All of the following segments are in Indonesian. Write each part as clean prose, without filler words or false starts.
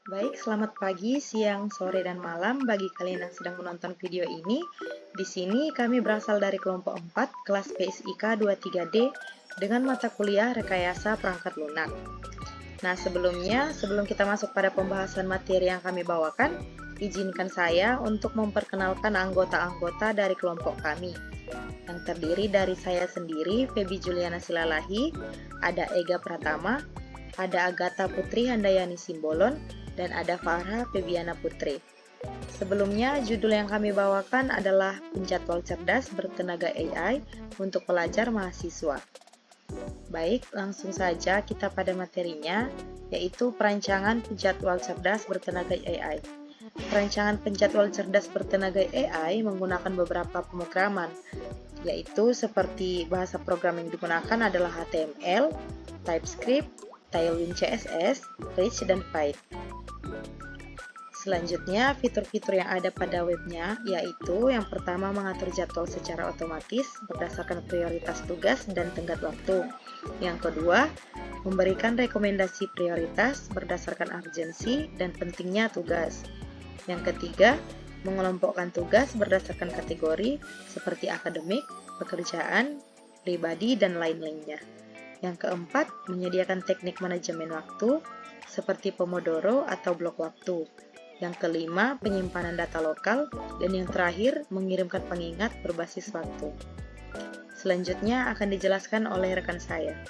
Baik, selamat pagi, siang, sore, dan malam bagi kalian yang sedang menonton video ini. Di sini kami berasal dari kelompok 4, kelas PSIK 23D dengan mata kuliah Rekayasa Perangkat Lunak. Nah, sebelum kita masuk pada pembahasan materi yang kami bawakan, izinkan saya untuk memperkenalkan anggota-anggota dari kelompok kami, yang terdiri dari saya sendiri, Feby Juliana Silalahi, ada Ega Pratama, ada Agatha Putri Handayani Simbolon, dan ada Farha Febiana Putri. Sebelumnya, judul yang kami bawakan adalah Penjadwal Cerdas Bertenaga AI untuk Pelajar Mahasiswa. Baik, langsung saja kita pada materinya, yaitu Perancangan Penjadwal Cerdas Bertenaga AI. Perancangan penjadwal cerdas bertenaga AI menggunakan beberapa pemrograman, yaitu seperti bahasa program yang digunakan adalah HTML, TypeScript, Tailwind CSS, Rich, dan Python. Selanjutnya, fitur-fitur yang ada pada webnya yaitu yang pertama mengatur jadwal secara otomatis berdasarkan prioritas tugas dan tenggat waktu. Yang kedua, memberikan rekomendasi prioritas berdasarkan urgensi dan pentingnya tugas. Yang ketiga, mengelompokkan tugas berdasarkan kategori seperti akademik, pekerjaan, pribadi, dan lain-lainnya. Yang keempat, menyediakan teknik manajemen waktu seperti Pomodoro atau blok waktu. Yang kelima, penyimpanan data lokal. Dan yang terakhir, mengirimkan pengingat berbasis waktu. Selanjutnya akan dijelaskan oleh rekan saya.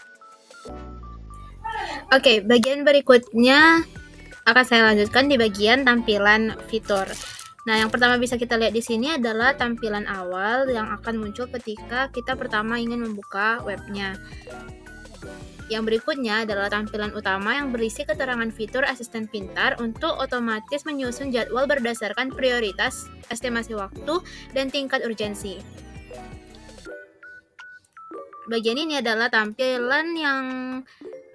Oke, bagian berikutnya akan saya lanjutkan di bagian tampilan fitur. Nah, yang pertama bisa kita lihat di sini adalah tampilan awal yang akan muncul ketika kita pertama ingin membuka webnya. Yang berikutnya adalah tampilan utama yang berisi keterangan fitur asisten pintar untuk otomatis menyusun jadwal berdasarkan prioritas, estimasi waktu, dan tingkat urgensi. Bagian ini adalah tampilan yang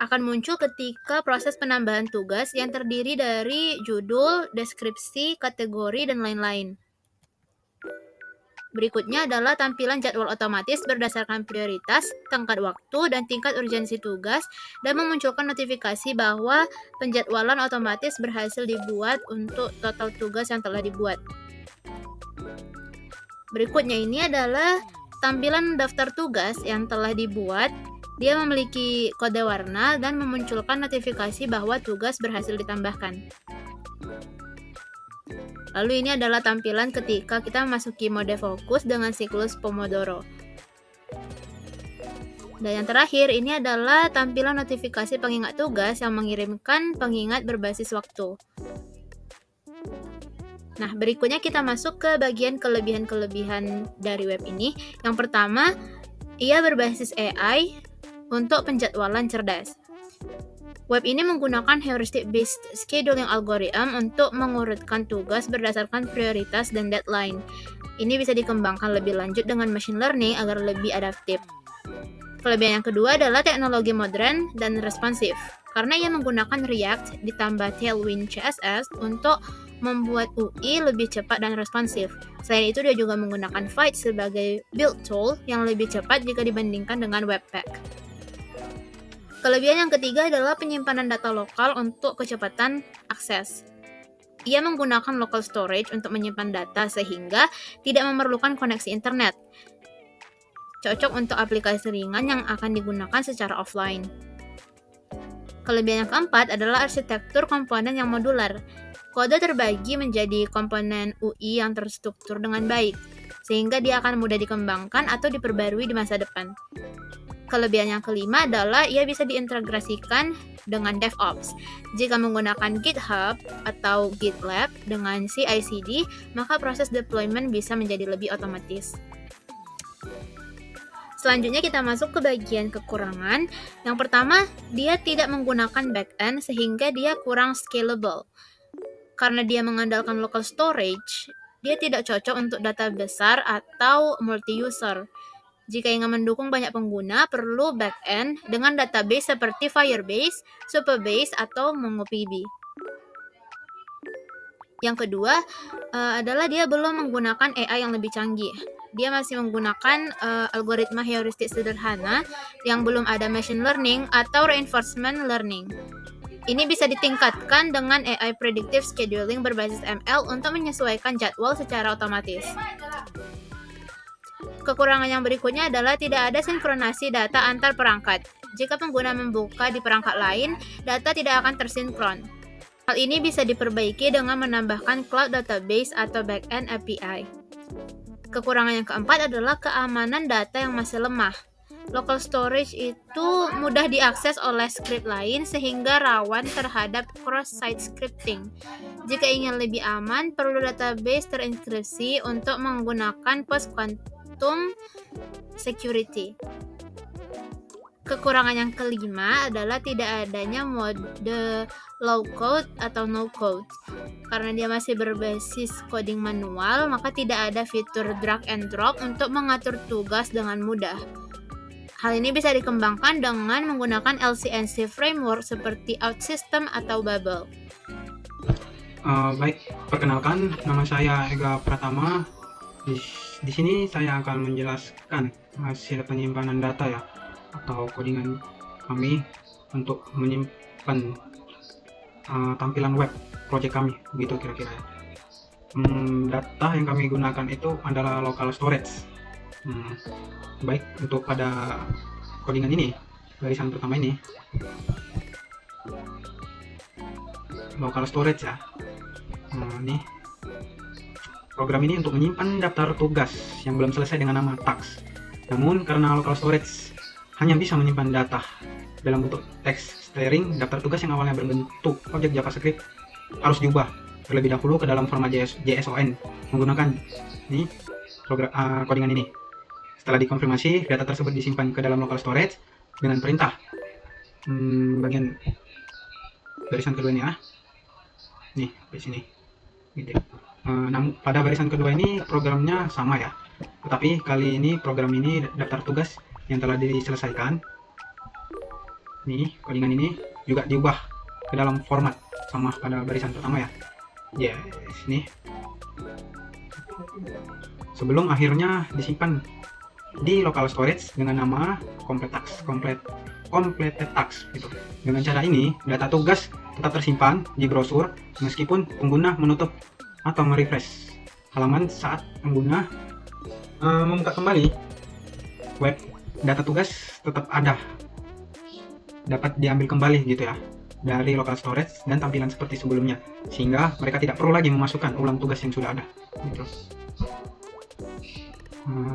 akan muncul ketika proses penambahan tugas yang terdiri dari judul, deskripsi, kategori, dan lain-lain. Berikutnya adalah tampilan jadwal otomatis berdasarkan prioritas, tenggat waktu, dan tingkat urgensi tugas, dan memunculkan notifikasi bahwa penjadwalan otomatis berhasil dibuat untuk total tugas yang telah dibuat. Berikutnya ini adalah tampilan daftar tugas yang telah dibuat. Dia memiliki kode warna dan memunculkan notifikasi bahwa tugas berhasil ditambahkan. Lalu ini adalah tampilan ketika kita memasuki mode fokus dengan siklus Pomodoro. Dan yang terakhir, ini adalah tampilan notifikasi pengingat tugas yang mengirimkan pengingat berbasis waktu. Nah, berikutnya kita masuk ke bagian kelebihan-kelebihan dari web ini. Yang pertama, ia berbasis AI untuk penjadwalan cerdas. Web ini menggunakan heuristic-based scheduling algorithm untuk mengurutkan tugas berdasarkan prioritas dan deadline. Ini bisa dikembangkan lebih lanjut dengan machine learning agar lebih adaptif. Kelebihan yang kedua adalah teknologi modern dan responsif, karena ia menggunakan React ditambah Tailwind CSS untuk membuat UI lebih cepat dan responsif. Selain itu, dia juga menggunakan Vite sebagai build tool yang lebih cepat jika dibandingkan dengan Webpack. Kelebihan yang ketiga adalah penyimpanan data lokal untuk kecepatan akses. Ia menggunakan local storage untuk menyimpan data sehingga tidak memerlukan koneksi internet. Cocok untuk aplikasi ringan yang akan digunakan secara offline. Kelebihan yang keempat adalah arsitektur komponen yang modular. Kode terbagi menjadi komponen UI yang terstruktur dengan baik, sehingga dia akan mudah dikembangkan atau diperbarui di masa depan. Kelebihan yang kelima adalah ia bisa diintegrasikan dengan DevOps. Jika menggunakan GitHub atau GitLab dengan CI/CD, maka proses deployment bisa menjadi lebih otomatis. Selanjutnya kita masuk ke bagian kekurangan. Yang pertama, dia tidak menggunakan backend sehingga dia kurang scalable. Karena dia mengandalkan local storage, dia tidak cocok untuk data besar atau multi-user. Jika ingin mendukung banyak pengguna, perlu backend dengan database seperti Firebase, Supabase, atau MongoDB. Yang kedua adalah dia belum menggunakan AI yang lebih canggih. Dia masih menggunakan algoritma heuristik sederhana yang belum ada machine learning atau reinforcement learning. Ini bisa ditingkatkan dengan AI Predictive Scheduling berbasis ML untuk menyesuaikan jadwal secara otomatis. Kekurangan yang berikutnya adalah tidak ada sinkronasi data antar perangkat. Jika pengguna membuka di perangkat lain, data tidak akan tersinkron. Hal ini bisa diperbaiki dengan menambahkan cloud database atau backend API. Kekurangan yang keempat adalah keamanan data yang masih lemah. Local storage itu mudah diakses oleh script lain sehingga rawan terhadap cross-site scripting. Jika ingin lebih aman, perlu database terenkripsi untuk menggunakan post-quantum security. Kekurangan yang kelima adalah tidak adanya mode low code atau no code. Karena dia masih berbasis coding manual, maka tidak ada fitur drag and drop untuk mengatur tugas dengan mudah. Hal ini bisa dikembangkan dengan menggunakan LCNC framework seperti OutSystem atau Babel. Baik, perkenalkan, nama saya Ega Pratama. Di sini saya akan menjelaskan hasil penyimpanan data ya, atau codingan kami untuk menyimpan tampilan web project kami, begitu kira-kira ya. Data yang kami gunakan itu adalah local storage. Baik, untuk pada codingan ini, barisan pertama ini local storage ya. Ini program ini untuk menyimpan daftar tugas yang belum selesai dengan nama task. Namun karena local storage hanya bisa menyimpan data dalam bentuk text string, daftar tugas yang awalnya berbentuk objek JavaScript harus diubah terlebih dahulu ke dalam format JSON menggunakan ini program codingan ini. Setelah dikonfirmasi, data tersebut disimpan ke dalam local storage dengan perintah bagian barisan kedua ini ya. Nih, di sini. Gitu. Namun pada barisan kedua ini programnya sama ya. Tetapi kali ini program ini daftar tugas yang telah diselesaikan. Nih, codingan ini juga diubah ke dalam format sama pada barisan pertama ya. Yes, nih. Sebelum akhirnya disimpan di local storage dengan nama completed task gitu. Dengan cara ini, data tugas tetap tersimpan di browser meskipun pengguna menutup atau merefresh halaman saat pengguna membuka kembali web. Data tugas tetap ada, dapat diambil kembali gitu ya dari local storage dan tampilan seperti sebelumnya, sehingga mereka tidak perlu lagi memasukkan ulang tugas yang sudah ada gitu.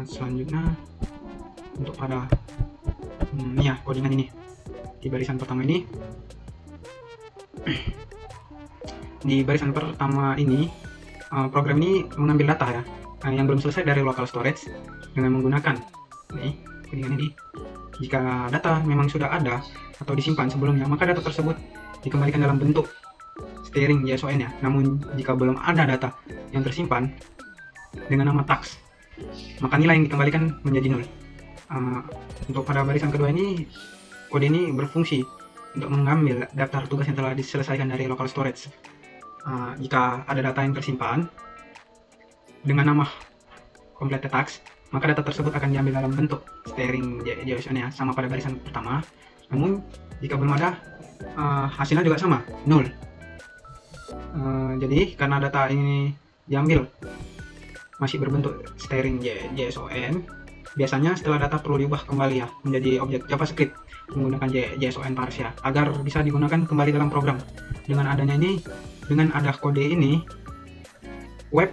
Selanjutnya untuk pada ya codingan ini di barisan pertama ini program ini mengambil data ya yang belum selesai dari local storage dengan menggunakan nih codingan ini. Jika data memang sudah ada atau disimpan sebelumnya, maka data tersebut dikembalikan dalam bentuk string JSON ya. Namun jika belum ada data yang tersimpan dengan nama task, maka nilai yang dikembalikan menjadi 0. Untuk pada barisan kedua ini, kode ini berfungsi untuk mengambil daftar tugas yang telah diselesaikan dari local storage. Jika ada data yang tersimpan dengan nama completed task, maka data tersebut akan diambil dalam bentuk string JSON ya, sama pada barisan pertama. Namun jika belum ada, hasilnya juga sama, 0. Jadi karena data ini diambil masih berbentuk string JSON, biasanya setelah data perlu diubah kembali ya menjadi objek JavaScript menggunakan JSON parse ya, agar bisa digunakan kembali dalam program. Dengan ada kode ini, web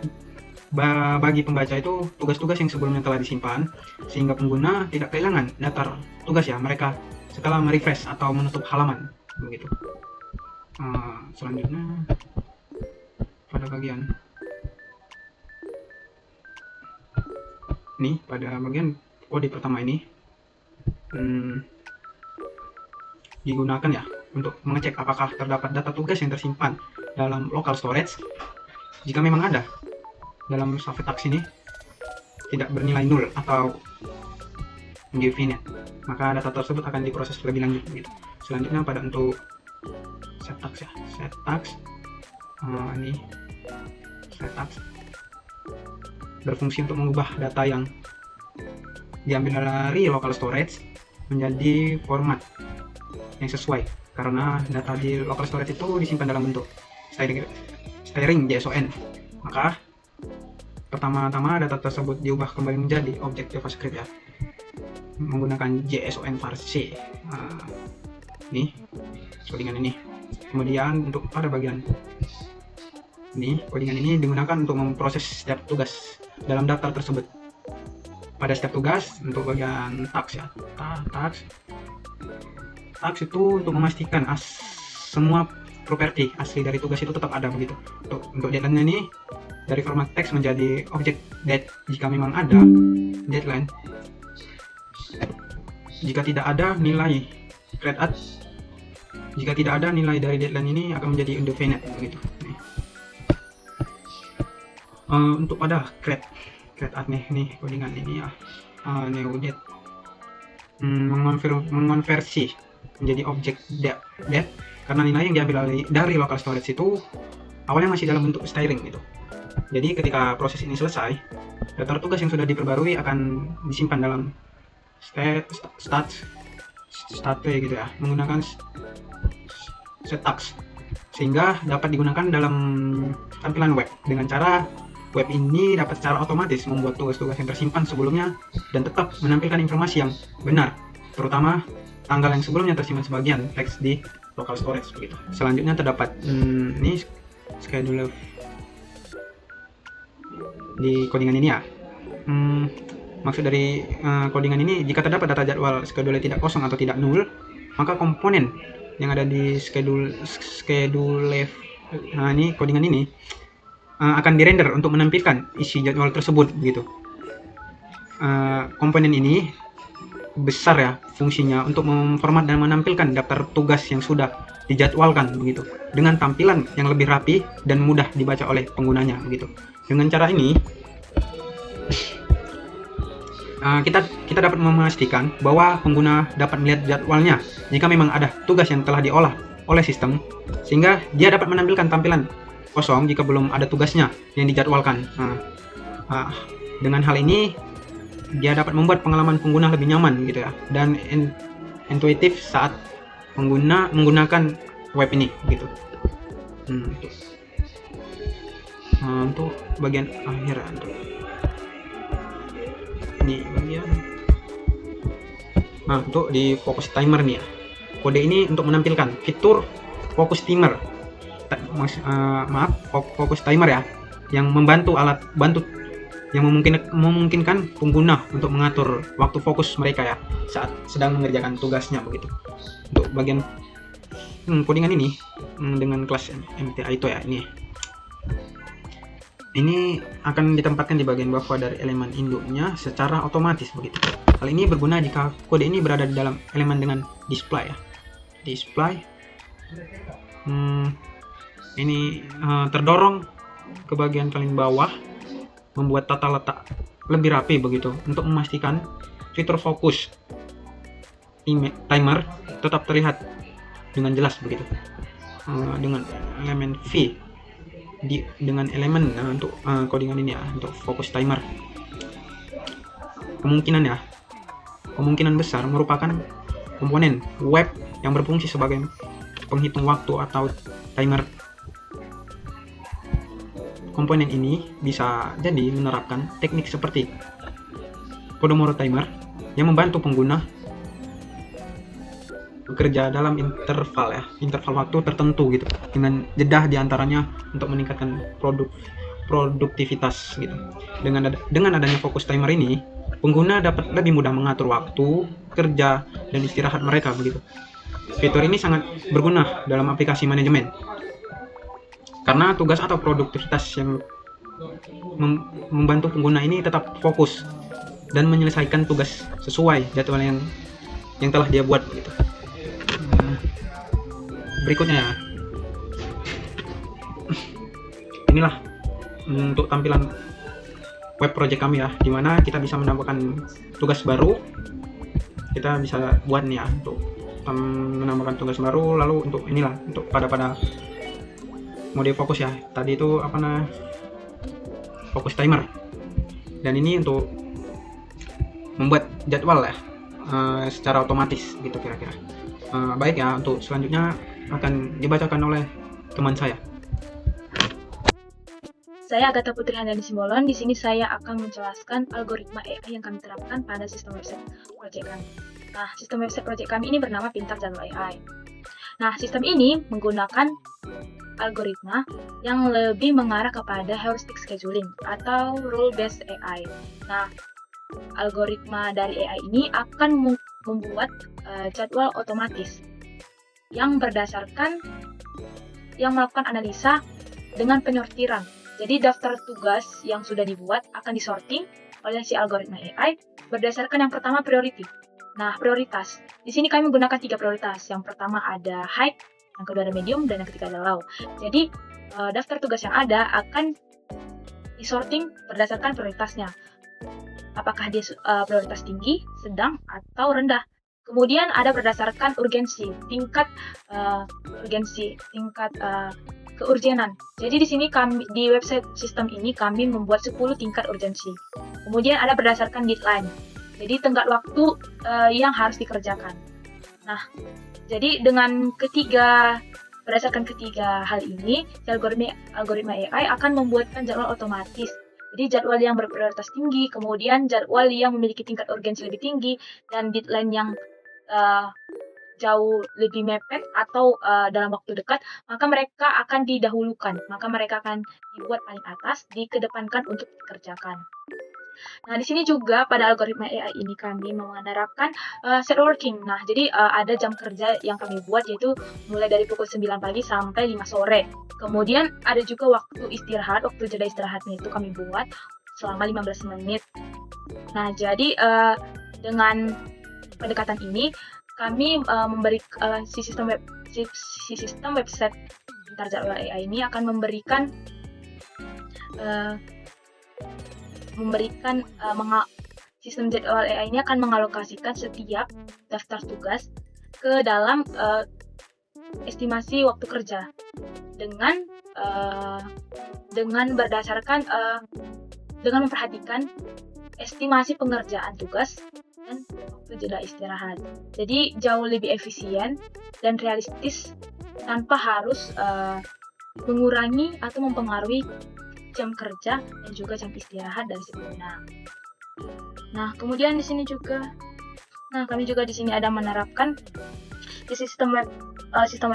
bagi pembaca itu tugas-tugas yang sebelumnya telah disimpan, sehingga pengguna tidak kehilangan daftar tugas ya mereka setelah merefresh atau menutup halaman begitu. Selanjutnya pada bagian ini, pada bagian kode pertama ini digunakan ya untuk mengecek apakah terdapat data tugas yang tersimpan dalam local storage. Jika memang ada dalam save task ini tidak bernilai 0 atau indefinite, maka data tersebut akan diproses lebih lanjut gitu. Selanjutnya pada untuk set task ya, set task ini set task berfungsi untuk mengubah data yang diambil dari local storage menjadi format yang sesuai karena data di local storage itu disimpan dalam bentuk string JSON. Maka pertama-tama data tersebut diubah kembali menjadi objek JavaScript ya, menggunakan JSON versi. Nih codingan ini. Kemudian untuk pada bagian ini, codingan ini digunakan untuk memproses setiap tugas dalam daftar tersebut. Pada setiap tugas, untuk bagian task ya, task itu untuk memastikan semua properti asli dari tugas itu tetap ada begitu. Untuk deadline-nya ini dari format teks menjadi objek date jika memang ada deadline. Jika tidak ada nilai create at, jika tidak ada nilai dari deadline ini akan menjadi indefinite begitu. Untuk pada create at nih codingan ini ya, NeoJet mengonversi menjadi objek date karena nilai yang diambil dari local storage itu awalnya masih dalam bentuk string gitu. Jadi ketika proses ini selesai, daftar tugas yang sudah diperbarui akan disimpan dalam stat gitu ya, menggunakan setTask, sehingga dapat digunakan dalam tampilan web. Dengan cara web ini dapat secara otomatis membuat tugas-tugas yang tersimpan sebelumnya dan tetap menampilkan informasi yang benar, terutama tanggal yang sebelumnya tersimpan sebagian teks di local storage begitu. Selanjutnya terdapat ini schedule di codingan ini ya. Maksud dari codingan ini, jika terdapat data jadwal schedule tidak kosong atau tidak null, maka komponen yang ada di schedule ini codingan ini akan dirender untuk menampilkan isi jadwal tersebut begitu. Komponen ini besar ya fungsinya untuk memformat dan menampilkan daftar tugas yang sudah dijadwalkan begitu dengan tampilan yang lebih rapi dan mudah dibaca oleh penggunanya begitu. Dengan cara ini kita dapat memastikan bahwa pengguna dapat melihat jadwalnya jika memang ada tugas yang telah diolah oleh sistem, sehingga dia dapat menampilkan tampilan kosong jika belum ada tugasnya yang dijadwalkan. Dengan hal ini dia dapat membuat pengalaman pengguna lebih nyaman gitu ya, dan intuitif saat pengguna menggunakan web ini gitu. Untuk bagian akhir untuk ini bagian untuk di focus timer nih ya, kode ini untuk menampilkan fitur focus timer focus timer ya, yang membantu alat bantu yang memungkinkan pengguna untuk mengatur waktu fokus mereka ya saat sedang mengerjakan tugasnya begitu. Untuk bagian codingan ini dengan kelas MTA itu ya, ini akan ditempatkan di bagian bawah dari elemen induknya secara otomatis begitu. Hal ini berguna jika kode ini berada di dalam elemen dengan display ya. Display ini terdorong ke bagian paling bawah, membuat tata letak lebih rapi begitu untuk memastikan fitur fokus timer tetap terlihat dengan jelas begitu. Dengan elemen V dengan elemen untuk codingan ini ya, untuk fokus timer kemungkinan besar merupakan komponen web yang berfungsi sebagai penghitung waktu atau timer. Komponen ini bisa jadi menerapkan teknik seperti Pomodoro timer yang membantu pengguna bekerja dalam interval waktu tertentu gitu, dengan jeda diantaranya untuk meningkatkan produktivitas gitu. Dengan adanya fokus timer ini, pengguna dapat lebih mudah mengatur waktu kerja dan istirahat mereka begitu. Fitur ini sangat berguna dalam aplikasi manajemen karena tugas atau produktivitas yang membantu pengguna ini tetap fokus dan menyelesaikan tugas sesuai jadwal yang telah dia buat gitu. Berikutnya ya, inilah untuk tampilan web project kami ya, dimana kita bisa menambahkan tugas baru. Kita bisa buat nih ya untuk menambahkan tugas baru. Lalu untuk inilah untuk pada mode fokus ya, tadi itu fokus timer, dan ini untuk membuat jadwal ya secara otomatis gitu kira-kira. Baik ya, untuk selanjutnya akan dibacakan oleh teman saya. Saya Agatha Putri Handani Simbolon. Di sini saya akan menjelaskan algoritma AI yang kami terapkan pada sistem website proyek kami. Nah, sistem website proyek kami ini bernama Pintar Jadwal AI. Nah, sistem ini menggunakan algoritma yang lebih mengarah kepada heuristic scheduling atau rule-based AI. Nah, algoritma dari AI ini akan membuat jadwal otomatis yang melakukan analisa dengan penyortiran. Jadi daftar tugas yang sudah dibuat akan disorting oleh si algoritma AI berdasarkan yang pertama priority. Nah, prioritas. Di sini kami menggunakan 3 prioritas. Yang pertama ada high, yang kedua ada medium, dan yang ketiga ada low. Jadi daftar tugas yang ada akan disorting berdasarkan prioritasnya. Apakah dia prioritas tinggi, sedang, atau rendah. Kemudian ada berdasarkan urgensi, tingkat keurgenan. Jadi di sini di website sistem ini kami membuat 10 tingkat urgensi. Kemudian ada berdasarkan deadline. Jadi tenggat waktu yang harus dikerjakan. Nah, jadi berdasarkan ketiga hal ini, algoritma AI akan membuatkan jadwal otomatis. Jadi jadwal yang berprioritas tinggi, kemudian jadwal yang memiliki tingkat urgensi lebih tinggi, dan deadline yang jauh lebih mepet atau dalam waktu dekat, maka mereka akan didahulukan, maka mereka akan dibuat paling atas, dikedepankan untuk dikerjakan. Nah, di sini juga pada algoritma AI ini kami menerapkan set working. Nah, jadi ada jam kerja yang kami buat, yaitu mulai dari pukul 9 pagi sampai 5 sore. Kemudian ada juga waktu istirahat, waktu jeda istirahatnya itu kami buat selama 15 menit. Nah, jadi dengan pendekatan ini kami memberi si sistem website Pintar Jadwal AI ini akan memberikan sistem jadwal AI ini akan mengalokasikan setiap daftar tugas ke dalam estimasi waktu kerja dengan memperhatikan estimasi pengerjaan tugas dan waktu jeda istirahat. Jadi jauh lebih efisien dan realistis tanpa harus mengurangi atau mempengaruhi jam kerja dan juga jam istirahat dari si pengguna. Nah, kemudian di sini juga, kami juga di sini ada menerapkan di sistem web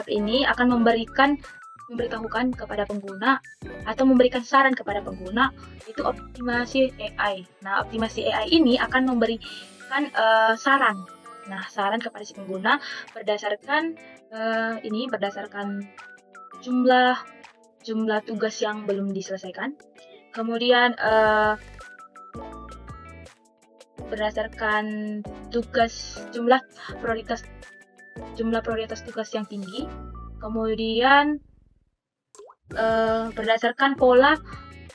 ini akan memberitahukan kepada pengguna atau memberikan saran kepada pengguna itu optimasi AI. Nah, optimasi AI ini akan memberikan saran. Nah, saran kepada si pengguna berdasarkan jumlah tugas yang belum diselesaikan. Kemudian berdasarkan jumlah prioritas tugas yang tinggi. Kemudian berdasarkan pola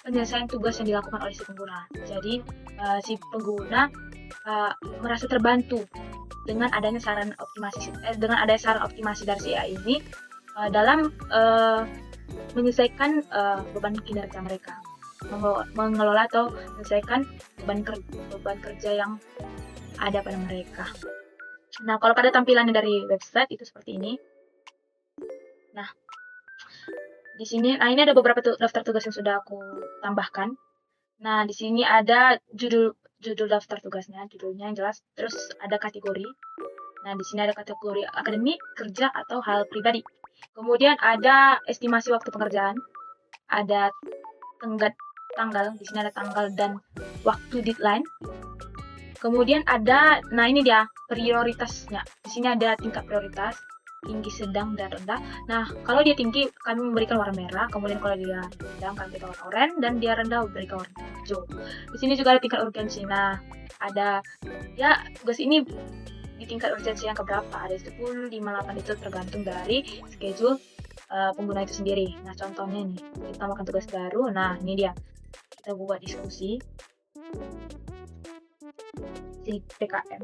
penyelesaian tugas yang dilakukan oleh si pengguna. Jadi si pengguna merasa terbantu dengan adanya saran optimasi dari si AI ini dalam menyelesaikan beban kinerja mereka, mengelola atau menyelesaikan beban kerja yang ada pada mereka. Nah, kalau pada tampilannya dari website itu seperti ini. Nah, di sini, ini ada beberapa daftar tugas yang sudah aku tambahkan. Nah, di sini ada judul daftar tugasnya, judulnya yang jelas. Terus ada kategori. Nah, di sini ada kategori akademik, kerja, atau hal pribadi. Kemudian ada estimasi waktu pengerjaan. Ada tanggal, di sini ada tanggal dan waktu deadline. Kemudian ada, ini dia prioritasnya. Di sini ada tingkat prioritas, tinggi, sedang, dan rendah. Nah, kalau dia tinggi, kami memberikan warna merah. Kemudian kalau dia sedang, kami berikan warna oranye, dan dia rendah, memberikan warna hijau. Di sini juga ada tingkat urgensi. Nah, ada tugas ini di tingkat urgensi yang keberapa? Ada 10, 5, 8, itu tergantung dari schedule pengguna itu sendiri. Nah, contohnya nih, kita makan tugas baru. Nah, ini dia. Kita buat diskusi di PKM.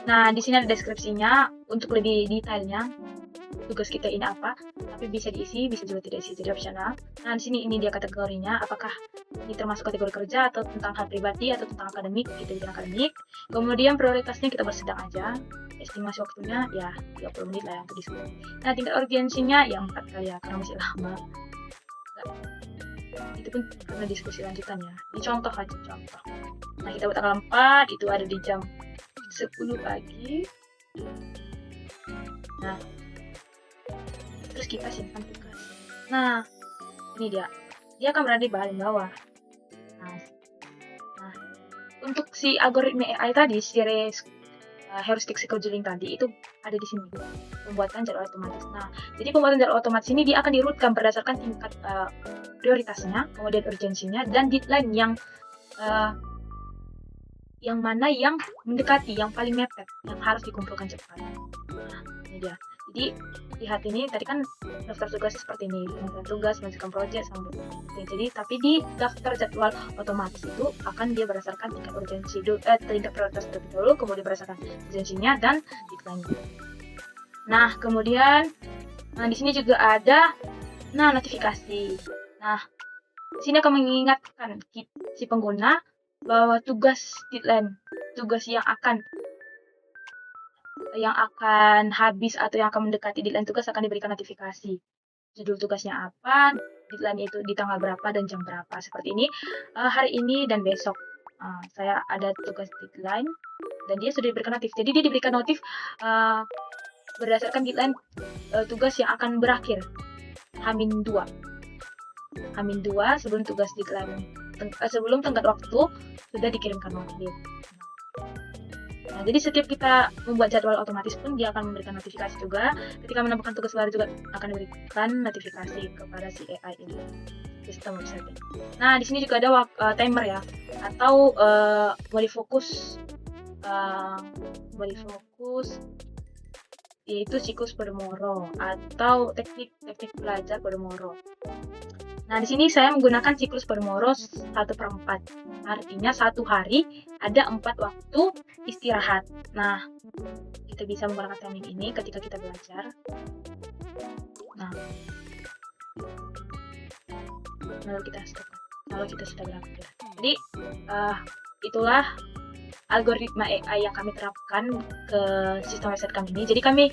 Nah, di sini ada deskripsinya untuk lebih detailnya. Tugas kita ini apa? Tapi bisa diisi, bisa juga tidak diisi, jadi opsional. Nah, di sini ini dia kategorinya. Apakah ini termasuk kategori kerja atau tentang hal pribadi atau tentang akademik? Kita bikin akademik. Kemudian prioritasnya kita buat sedang aja. Estimasi waktunya ya 30 menit lah yang untuk diskusi. Nah, tingkat urgensinya ya 4 kali ya, karena masih lama. Itu pun karena diskusi lanjutan ya. Ini contoh aja, contoh. Nah, kita buat tanggal 4, itu ada di jam 10 pagi. Nah, terus kita simpan tugas. Nah, ini dia akan berada di bagian bawah. Nah, untuk si algoritma AI tadi, si heuristic scheduling tadi itu ada di sini, pembuatan jadwal otomatis. Nah, jadi pembuatan jadwal otomatis ini dia akan dirutkan berdasarkan tingkat prioritasnya, kemudian urgensinya, dan deadline yang mana yang mendekati, yang paling mepet, yang harus dikumpulkan cepat. Nah, ini dia. Jadi lihat ini tadi kan daftar tugas seperti ini, mengerjakan tugas, mengerjakan project, sampai jadi tapi di daftar jadwal otomatis itu akan dia berdasarkan tingkat urgensi tingkat prioritas terlebih dahulu, kemudian berdasarkan urgensinya dan deadline-nya. Nah, kemudian di sini juga ada notifikasi. Nah, di sini akan mengingatkan si pengguna bahwa tugas deadline, tugas yang akan habis atau yang akan mendekati deadline tugas akan diberikan notifikasi. Judul tugasnya apa, deadline itu di tanggal berapa dan jam berapa. Seperti ini, hari ini dan besok. Saya ada tugas deadline dan dia sudah diberikan notif. Jadi dia diberikan notif berdasarkan deadline tugas yang akan berakhir. H-2 sebelum tugas deadline, sebelum tenggat waktu sudah dikirimkan notif. Nah, jadi setiap kita membuat jadwal otomatis pun dia akan memberikan notifikasi juga. Ketika menambahkan tugas baru juga akan diberikan notifikasi kepada si AI ini, sistem website. Nah, di sini juga ada timer ya, atau mode fokus yaitu siklus Pomodoro atau teknik belajar Pomodoro. Nah, di sini saya menggunakan siklus Pomodoro 1/4. Artinya satu hari ada 4 waktu istirahat. Nah, kita bisa menggunakan teknik ini ketika kita belajar. Nah, lalu kita stop kalau kita sudah berakhir. Jadi, itulah algoritma AI yang kami terapkan ke sistem website kami ini. Jadi kami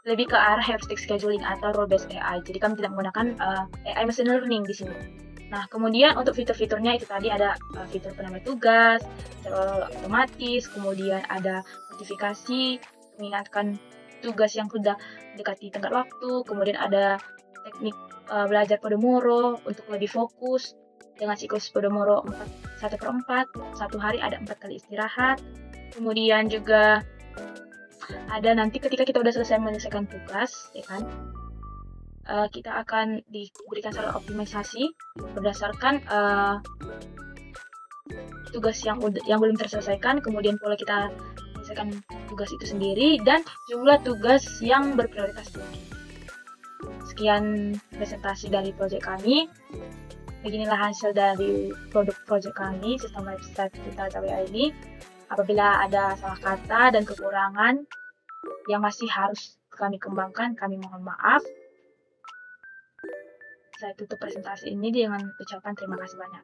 lebih ke arah heuristic scheduling atau role based AI. Jadi kami tidak menggunakan AI machine learning di sini. Nah, kemudian untuk fitur-fiturnya itu tadi ada fitur penambah tugas, jadwal otomatis, kemudian ada notifikasi, mengingatkan tugas yang sudah mendekati tenggat waktu, kemudian ada teknik belajar Pomodoro untuk lebih fokus dengan siklus Pomodoro 1/4, satu hari ada 4 kali istirahat. Kemudian juga ada nanti ketika kita udah selesai menyelesaikan tugas, ya kan, kita akan diberikan saran optimalisasi berdasarkan tugas yang belum terselesaikan, kemudian pola kita menyelesaikan tugas itu sendiri, dan jumlah tugas yang berprioritas tinggi. Sekian presentasi dari proyek kami. Beginilah hasil dari produk proyek kami, sistem website kita KWA ini. Apabila ada salah kata dan kekurangan yang masih harus kami kembangkan, kami mohon maaf. Saya tutup presentasi ini dengan ucapan terima kasih banyak.